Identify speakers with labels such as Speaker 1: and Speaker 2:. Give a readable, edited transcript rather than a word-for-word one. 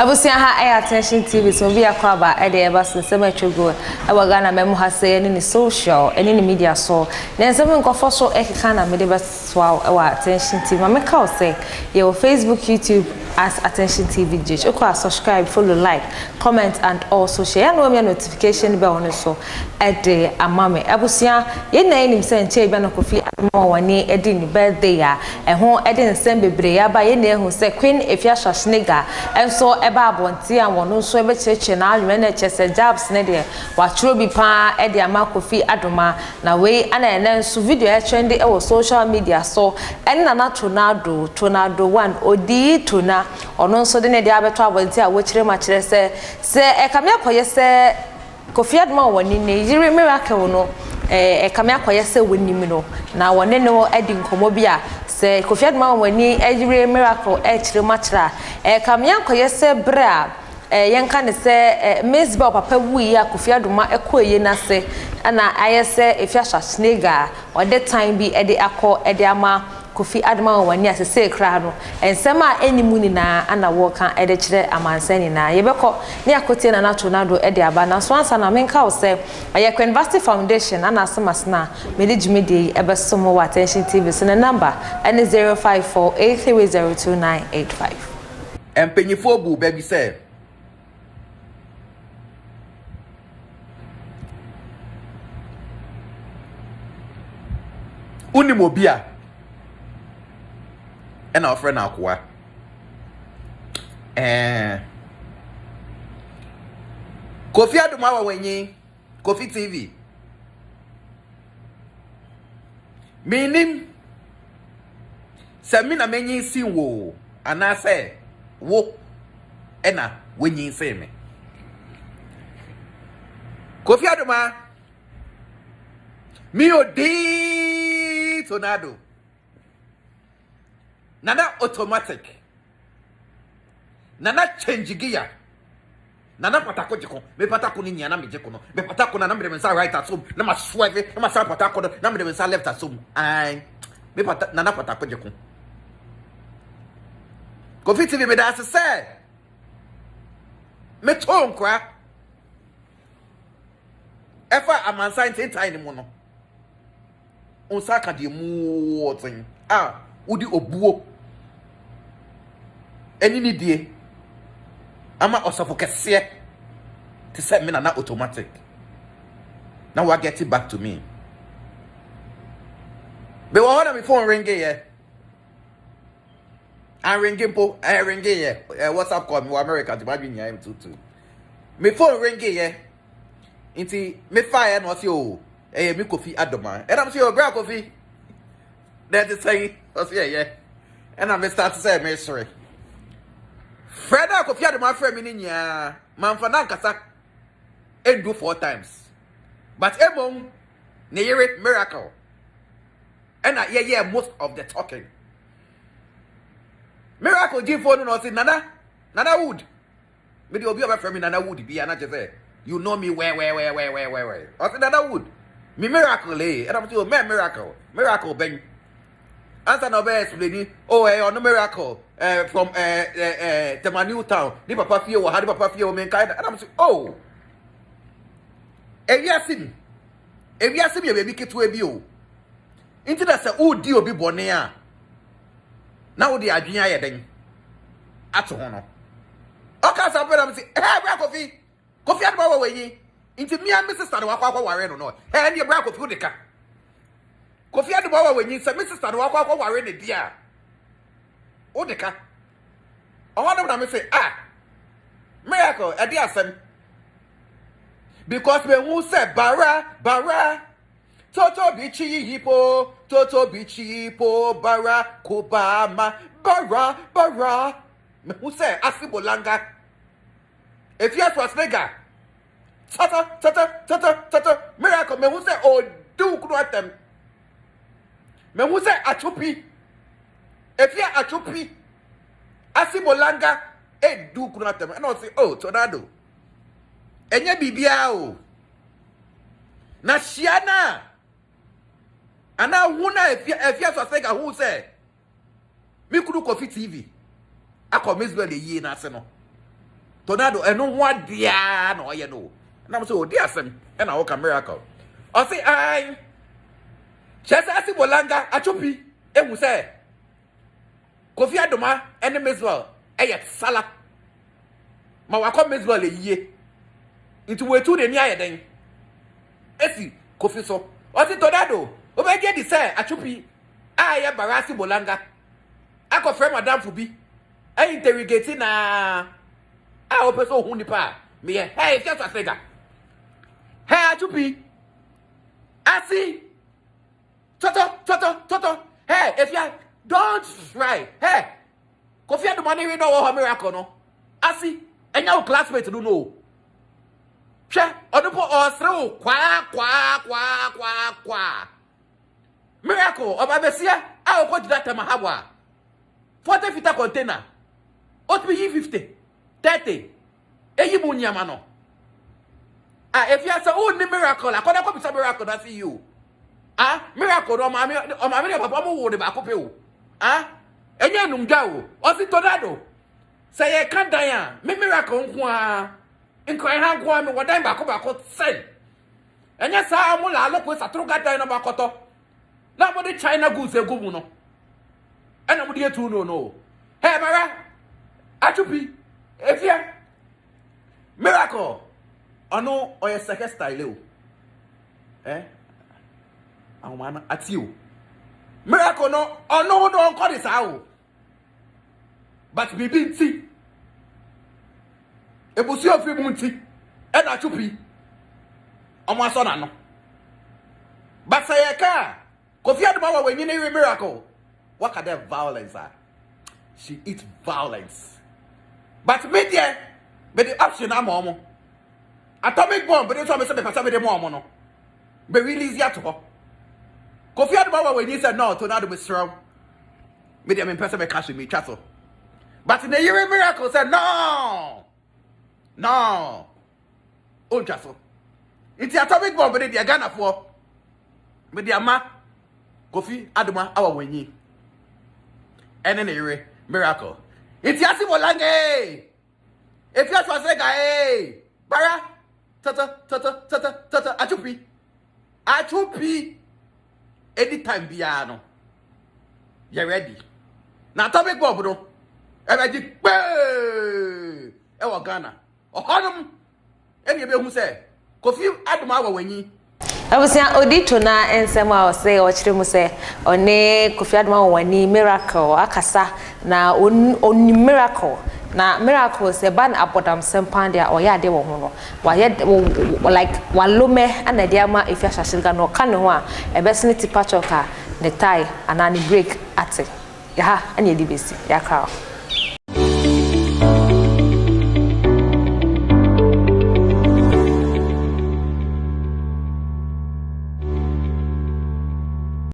Speaker 1: Abusia ha attention TV so be akwaba e dey eba sensem atwego e waga na memu ha say ni social any ni media so na nsem nkofo so ekeka na me dey beswa e wa attention TV ma ka o say your Facebook YouTube as attention Tvgh okwa subscribe follow like comment and also share no me notification bell on so e dey amame abusia ye na enim say nche bia na Kofi Adoma wani e di ni birthday ya e ho e dey nsem bebre ya ba ye na ehu say Queen Afia Schwar enso eba abonti an wono so ebe cheche na adwene na chese jobs ne de wa churo bi pa e de ama Kofi Adoma na we ana ene nso video e trend e wo social media so en na Tonardo one odi tona ono nso de ne de abeto abonti a wo kire ma kire se e kamia koye se Kofi Adoma woni ne yire miracle no e kamia koye se woni mi no na woni no edi nkomo bi a se Kofi Adoma woni ejire miracle e kire ma kire e kamia koye se bra yenka ne se Mzbel papa wi ya Kofi Adoma ekoye na se na ayese Afia Schwar o de time bi e de akọ e de ama Kofi Adoma wani asese kra no ensema enimu ni na ana wo kan e de kire amansani na yebekọ ne akotie na Tonardo e de aba na so ansa na menka wo se ayekwa University Foundation ana asemasna medigimedi e besomo wa attention TV so na number ene 0548302985
Speaker 2: empenyifo bu baby say unimobia ena ofre na akwa Kofi Adoma wa wenyi Kofi TV minim se mi na menyi si wo anase wo ena wenyi se me Kofi Adoma mi odi Tonardo nana automatic nana change gear nana patako jiko me patako ni nyana me jiko no me patako na me mensa right at home na ma swerve na ma sa patako na me mensa left at home ai me patako nana patako jiko Kofi TV me da se me tonkwa efa amansa ntentai ni mu no onsa ka de mu otin udi obuo eni ni die ama osofo kese to set me na automatic now we get it back to me be wo na my phone ringing here and ringing here WhatsApp call me America to buy me M22 my phone ringing here inti me fire no say o me Kofi Adoma and I'm say o bra Kofi that is saying yeah and I'm start to say me sorry Freda Kofi Adoma friend me nya man fa na nkasa and do 4 times but emom ne yere miracle and yeah most of the talking miracle give phone no say nana wood me dey obi friend me nana wood bi na je say you know me where I say nana wood me miracle and I'm say me miracle ben answer no be explaining on the miracle from the new town the papa fie wo ha the papa fie wo men kind and I'm say ewiase me baby ketu ebi o inti da say o di obi bone a na wo di adwen aye den ato ho no oka sa pe am say bra Kofi Adoma wa wenyi inti me and my sister wa kwa ware no no ndi bra Kofi de ka Kofi Adoma wa wenyi se my sister wa kwa ware ne dia o de ka o wa na me say miracle e dia asem because me who say bara toto bichi hipo bara kubama bara me who say asibolanga if you was nigga tata miracle me who say o do kuatem me who say achupi if you achupi asibolanga do kuatem and I say Tonardo enye bibia o na shiana ana huna if you was nigga who say me kudu Kofi TV akọ Mzbel ye na ase no Tonardo eno ho dia na oye no na mo say odi asem e na wo ka miracle o say ai chesa asi bolanga achopi ehu say Kofi Adoma ene Mzbel eye sala ma wakọ Mzbel eyie nti wetu de ni ayeden esi Kofi so o say Tonardo o be je di say achopi aye barasi bolanga akọ frame madam fubi e interrogate na o person hu nipa me hey just asega hey achupi asi toto hey if you don't try hey Kofi Adoma ni we no wo miracle no asi enya o classmate no no hwe odupo osre o kwa miracle obabesia a o ko jida tamahabwa 40 feet container otbi 50 30 eyi mu nyama no if you say oh ni miracle akoda ko bisa miracle na see you miracle no ma me papa mo wo de ba ko pe o enya numda o si Tonardo say ye kan dan a me miracle nko a nkran ha nko a me wodan ba ko sen enya sa mo la lo ko satro gadan na ba koto na mo de China goods egu mu no ena mo de etu no hey mara achupi efia miracle ono oye second style o awon ati o miracle no ono do onko de sa o but bibi nti ebusi ofi mu nti e na achupi omo aso na no but say ka Kofi Adoma wa wenyi na miracle what kind of violence she eats violence but me there be the option am omo atomic bomb be so me say be pasa be dem omo no be release ya to ho Kofi Adoma when you said no Tonardo be strong me there me pesa be cash me twa so but in the year miracle said no o twa so it's atomic bomb be the Ghana for me the ama Kofi Adoma awa wenyi ene na ire miracle it's yasi bolange if you are saying hey bara tata achupi anytime bia no you ready na topic bob no e be di pe e wo Ghana ohanum ene be hu say Kofi Adoma awa wenyi
Speaker 1: abusia odito na ensem a ose o kire mu se one Kofi Adoma wani miracle akasa na oni miracle na miracle se ban abodam sempan dia oya de wo ho no wa like walome ana dia ma Afia Schwar no ka ne ho a ebesne tipa choka ne tie ana ne break ate ya ha ana di besi ya ka